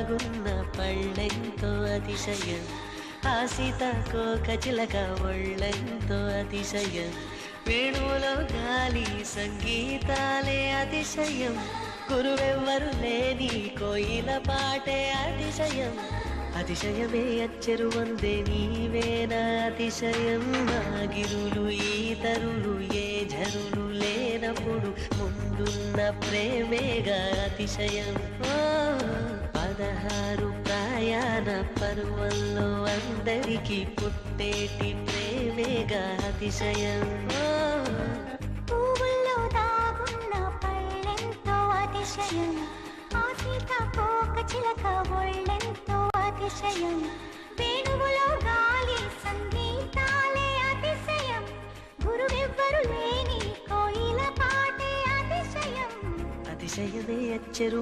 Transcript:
దాగున్న పళ్ళెంతో అతిశయం, ఆ సీతాకోక చిలక ఒళ్ళెంతో అతిశయం, వేణువులో గాలి సంగీతాలే అతిశయం, గురువెవ్వరు లేని కోయిల పాటే అతిశయం, అతిశయమే అచ్చెరు వందే నీవేనా అతిశయం, ఆగిరులు ఈతరులు ఏ ఝరులు లేనప్పుడు ముందున్న ప్రేమేగా అతిశయం. 16 ప్రయాణ పర్వంలో అందరికీ పుట్టేటి ప్రేమేగా అతిశయం. పువ్వుల్లో దాగున్న పళ్ళెంతో అతిశయం, ఆ సీతాకోక చిలక ఒళ్ళెంతో అతిశయం, వేణువులో గాలి సంగీతాలే అతిశయం, గురువెవ్వరు లేని కోయిల పాటే అతిశయం, అతిశయమే అచ్చెరు